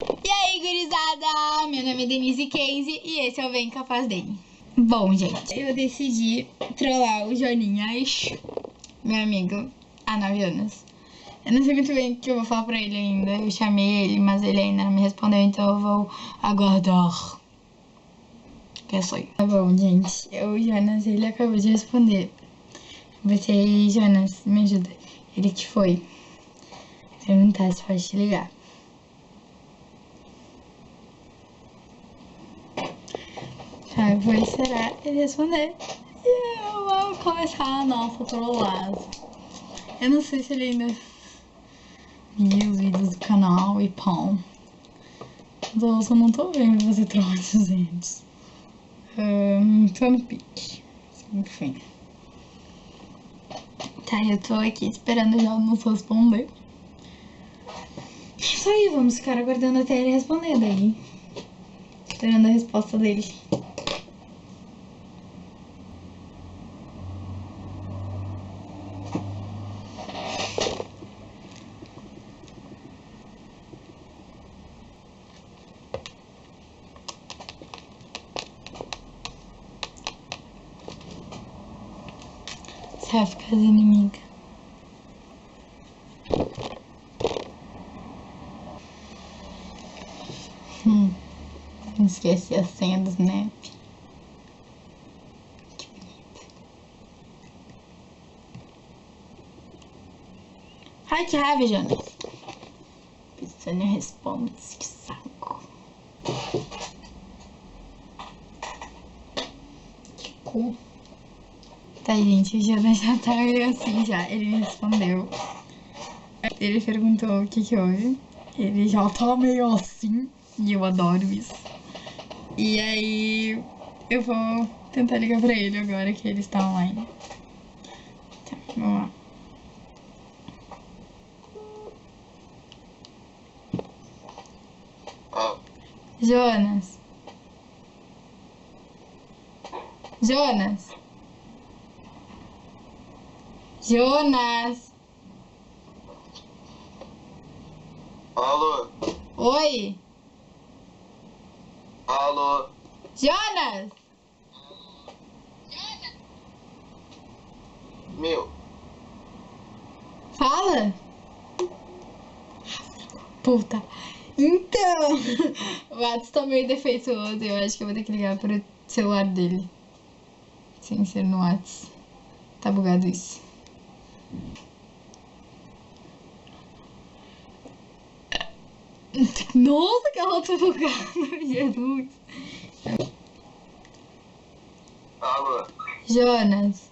E aí, gurizada? Meu nome é Denise Casey e esse é o Vem Capaz Dele. Bom, gente, eu decidi trollar o Joninhas, meu amigo, há 9 anos. Eu não sei muito bem o que eu vou falar pra ele ainda. Eu chamei ele, mas ele ainda não me respondeu, então eu vou aguardar. Que sou eu. Tá bom, gente. O Jonas, ele acabou de responder. Você, Jonas, me ajuda. Ele que foi perguntar se pode te ligar. Tá, eu vou esperar ele responder. E eu vou começar a nossa trollagem. Eu não sei se ele ainda viu os vídeos do canal e pão. Então eu só não tô vendo você trollar gente. Tô no pique. Enfim. Tá, eu tô aqui esperando já nos responder. Isso aí, vamos ficar aguardando até ele responder daí. Esperando a resposta dele. Você vai ficar as inimigas. Não esqueci a senha do Snap. Que bonito. Ai, que raiva, Jonas. Você não responde, que saco. Que cu. Tá, gente, o Jonas já tá meio assim já. Ele me respondeu. Ele perguntou o que houve. Ele já tá meio assim. E eu adoro isso. E aí, eu vou tentar ligar pra ele agora que ele está online. Tá, vamos lá. Jonas. Jonas. Jonas. Alô? Oi. Alô? Jonas. Meu, Fala. Puta. Então, o WhatsApp tá meio defeituoso. Eu acho que eu vou ter que ligar pro celular dele. Sem ser no WhatsApp. Tá bugado isso. Nossa, que ela tá bugada. Jesus. alô? Jonas,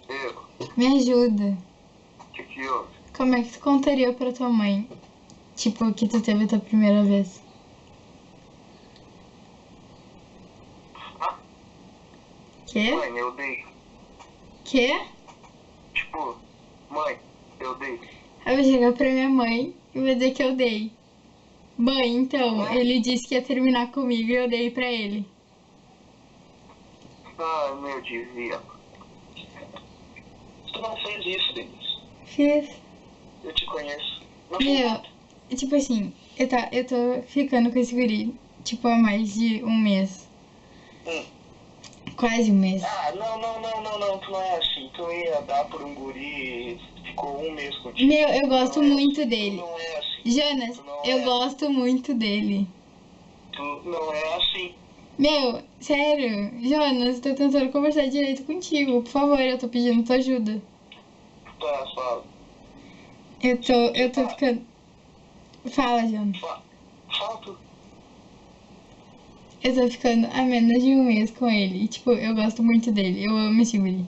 Eu? me ajuda. O que houve? Como é que tu contaria pra tua mãe? Tipo, que tu teve a tua primeira vez. Quê? Mãe, eu dei. Quê? Tipo, mãe, eu dei. Eu vou chegar pra minha mãe e vou dizer que eu dei. Mãe, então, ele disse que ia terminar comigo e eu dei pra ele. Ah, meu desvio. Tu não fez isso, Denise. Fiz. Eu te conheço. Não Meu, tipo assim, eu tô ficando com esse guri, tipo, há mais de um mês. Quase um mês. Ah, não, tu não é assim. Tu ia dar por um guri e ficou um mês contigo. Meu, eu gosto Tu não é muito assim. dele. Tu não é assim. Jonas, Tu não eu é gosto muito dele. Tu não é assim. Meu, sério, Jonas, tô tentando conversar direito contigo. Por favor, eu tô pedindo tua ajuda. Tá, fala. Eu tô ficando. Fala, Jonas. Fala tu. Eu tô ficando há menos de um mês com ele. E, tipo, eu gosto muito dele. Eu amo esse guri.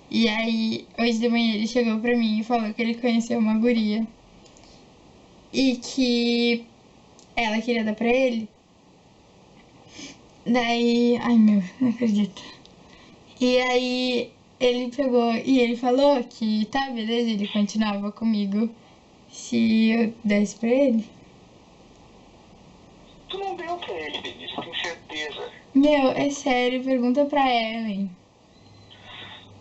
E aí, hoje de manhã ele chegou pra mim e falou que ele conheceu uma guria. E que ela queria dar pra ele. Daí. Ai, meu, não acredito. E aí, ele pegou e ele falou que tá, beleza, ele continuava comigo se eu desse pra ele. Tu não deu pra ele, Denise, eu tenho certeza. Meu, é sério, pergunta pra Ellen.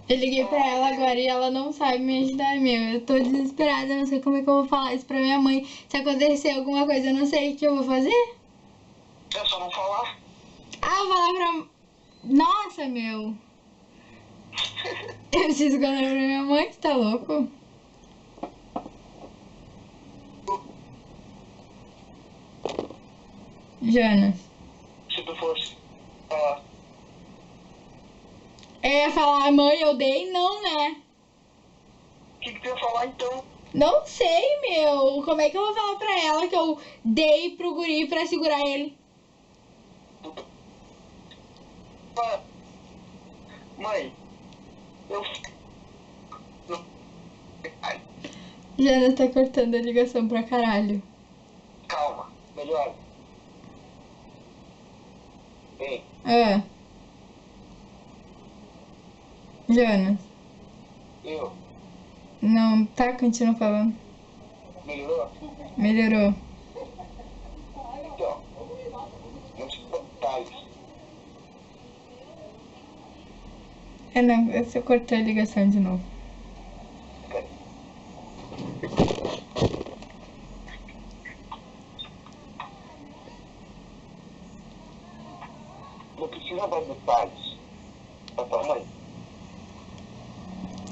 Eu liguei pra ela agora e ela não sabe me ajudar, meu. Eu tô desesperada, eu não sei como é que eu vou falar isso pra minha mãe. Se acontecer alguma coisa, eu não sei o que eu vou fazer. É só não falar. Ah, eu vou falar pra... Nossa, meu. Eu preciso contar pra minha mãe, você tá louco? Jonas. Se tu fosse falar. Eu ia falar, mãe, eu dei? Não, né? O que tu ia falar então? Não sei, meu. Como é que eu vou falar pra ela que eu dei pro guri pra segurar ele? Ah, mãe, eu. Ai, Jonas tá cortando a ligação pra caralho. calma, melhor. Ei, Ah. Jonas. eu. Não, tá, continua falando. Melhorou? Melhorou. Então, muitos detalhes. Não, você cortou a ligação de novo. Não precisa dar detalhes pra tua mãe.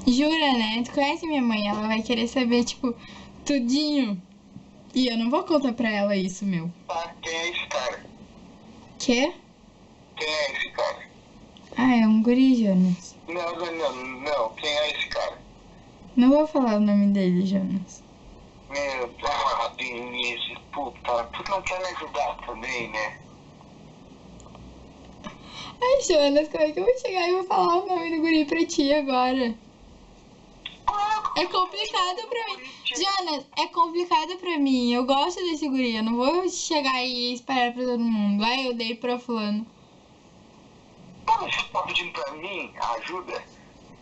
Jura, né? Tu conhece minha mãe, ela vai querer saber, tipo, tudinho. E eu não vou contar pra ela isso, meu. Tá, quem é esse cara? Quê? Quem é esse cara? Ah, é um guri, Jonas. Não, quem é esse cara? Não vou falar o nome dele, Jonas. Meu, Denise, puta, tu não quer me ajudar também, né? Ai, Jonas, como é que eu vou chegar e vou falar o nome do guri pra ti agora? É complicado pra mim. Jonas, é complicado pra mim. Eu gosto desse guri. Eu não vou chegar e espalhar pra todo mundo. Ai, eu dei pra fulano. Mas você tá pedindo pra mim a ajuda?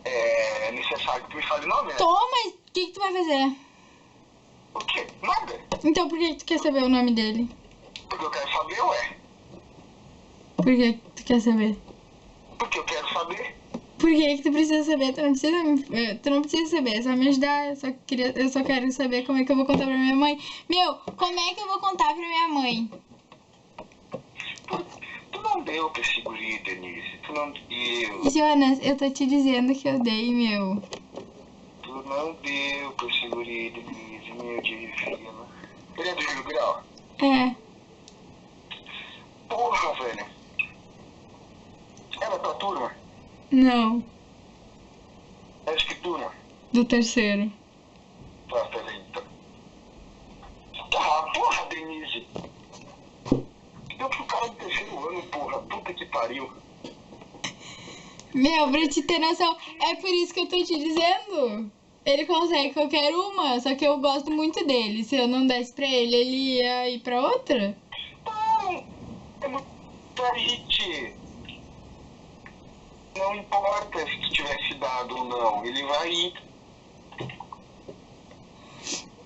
É necessário que tu me fale o nome, né? Tô, mas o que tu vai fazer? O quê? Nada. Então por que tu quer saber o nome dele? Porque eu quero saber, ué. Por que tu quer saber? Porque eu quero saber. Por que tu precisa saber? Tu não precisa saber, é só me ajudar. Eu só quero saber como é que eu vou contar pra minha mãe. Meu, como é que eu vou contar pra minha mãe? Tu não deu pra esse guri, Denise. Tu não deu. Jonas, eu tô te dizendo que eu dei, meu. Tu não deu pra esse guri, Denise. Meu divino. Ele é do Júlio Grau? É. Porra, velho. Era tua turma? Não. Era de que turma? Do terceiro. Tá, peraí, então. Ah, porra, Denise. Eu pro cara do terceiro ano, porra. Puta que pariu. Meu, pra te ter noção, é por isso que eu tô te dizendo. Ele consegue qualquer uma, só que eu gosto muito dele. Se eu não desse pra ele ia ir pra outra? Não, é muito hit. Não importa se tu tivesse dado ou não, ele vai ir.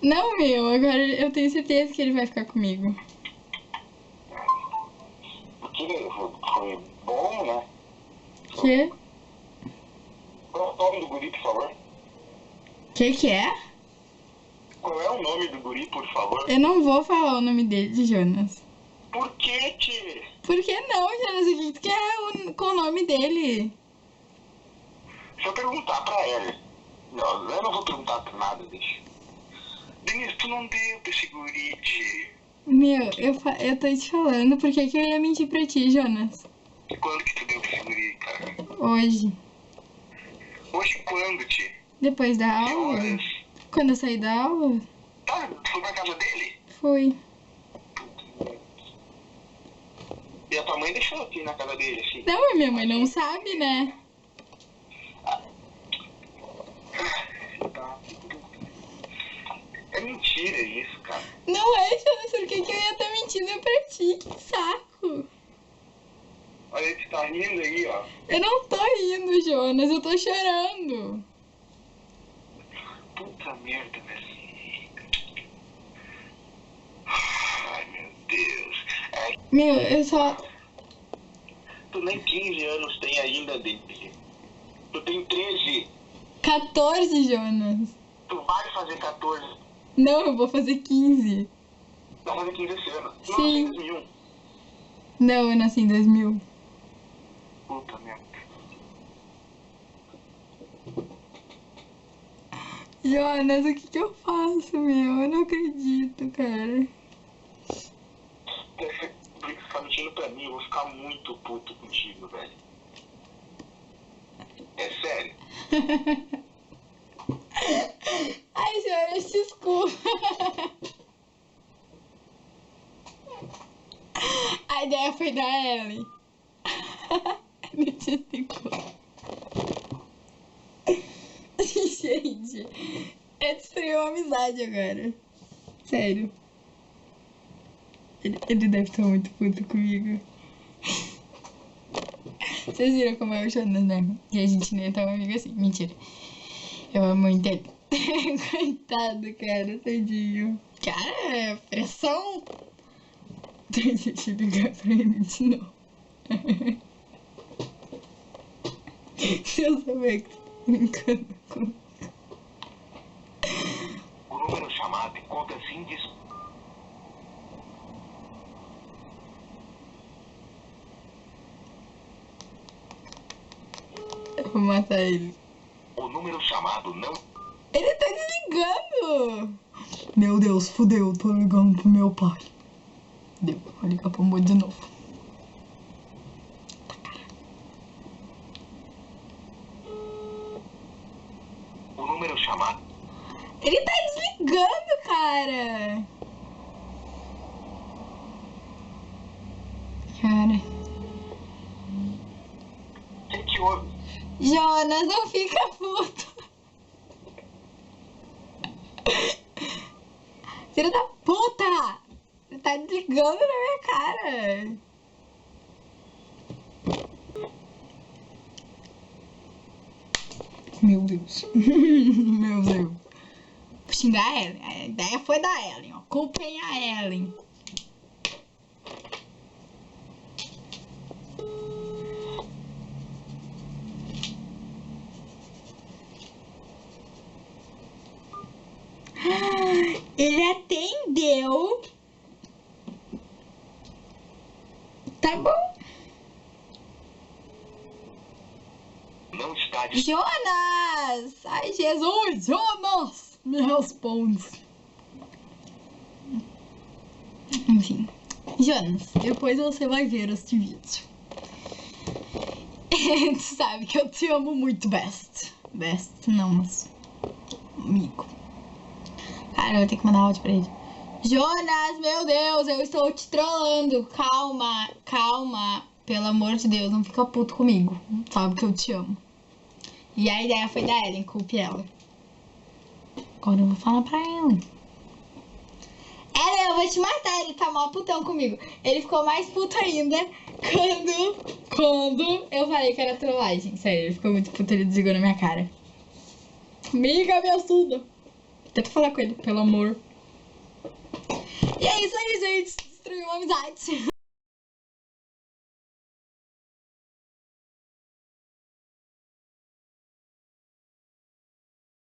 Não, meu, agora eu tenho certeza que ele vai ficar comigo. Porque foi bom, né? Que? Qual é o nome do guri, por favor? Que é? Qual é o nome do guri, por favor? Eu não vou falar o nome dele, Jonas. Por que, tio? Por que não, Jonas? O que tu quer com o nome dele? Se eu perguntar pra ela. Não, eu não vou perguntar pra nada, deixa. Denise, tu não deu pra esse guri, tio. Meu, eu tô te falando, por que que eu ia mentir pra ti, Jonas? E quando que tu deu pra esse guri, cara? Hoje. Hoje quando, tio? Depois da Que aula? horas? Quando eu saí da aula? Tá, tu foi pra casa dele? Fui. E a tua mãe deixou aqui na casa dele, assim? Não, mas minha mãe não sabe, né? É mentira isso, cara. Não é, Jonas, por que que eu ia estar mentindo pra ti? Que saco. Olha, ele tá rindo aí, ó. Eu não tô rindo, Jonas, eu tô chorando. Puta merda, velho. Ai, meu Deus. É, Meu, eu só... tu nem 15 anos tem ainda, Denise. Eu tenho 13. 14, Jonas. Tu vai fazer 14. Não, eu vou fazer 15. Não, fazer 15 esse ano. Não, Sim. 2001. Não, eu nasci em 2000. Puta merda. Jonas, o que eu faço, meu? Eu não acredito, cara. Você tá mentindo pra mim, eu vou ficar muito puto contigo, velho. É sério? Ai, Jonas, desculpa. A ideia foi da Ellie. Me desligou. Gente, é destruir uma amizade agora. Sério. Ele deve estar muito puto comigo. Vocês viram como é o Jonas, né? E a gente nem é tão amigo assim. Mentira. Eu amo muito ele. Coitado, cara, tadinho. Cara, pressão. Deixa eu ligar pra ele de novo. Se eu souber que você tá brincando com... O número chamado encontra-se indisponível. Eu vou matar ele. O número chamado não... Ele tá desligando! Meu Deus, fudeu, tô ligando pro meu pai. Deu, vou ligar pro amor de novo. O número chamado... Ele tá desligando, cara! Cara. O que que houve? Jonas, não fica puto. Filho da puta! Você tá desligando na minha cara. Meu Deus. Meu Deus. Vou xingar a Ellen. A ideia foi da Ellen, ó. Culpem a Ellen. Ele atendeu. Tá bom. Não está Jonas! Ai, Jesus! Jonas! Me responde. Enfim. Jonas, depois você vai ver este vídeo. Tu sabe que eu te amo muito, Best. Best, não, mas... amigo. Cara, eu vou ter que mandar áudio pra ele. Jonas, meu Deus, eu estou te trollando. Calma, calma. Pelo amor de Deus, não fica puto comigo. Sabe que eu te amo. E a ideia foi da Ellen, culpe ela. Agora eu vou falar pra Ellen. Ellen, eu vou te matar, ele tá mó putão comigo. Ele ficou mais puto ainda quando eu falei que era trollagem. Sério, ele ficou muito puto, ele desligou na minha cara. Amiga, me ajuda. Tenta falar com ele, pelo amor. E é isso aí, gente. Destruiu uma amizade.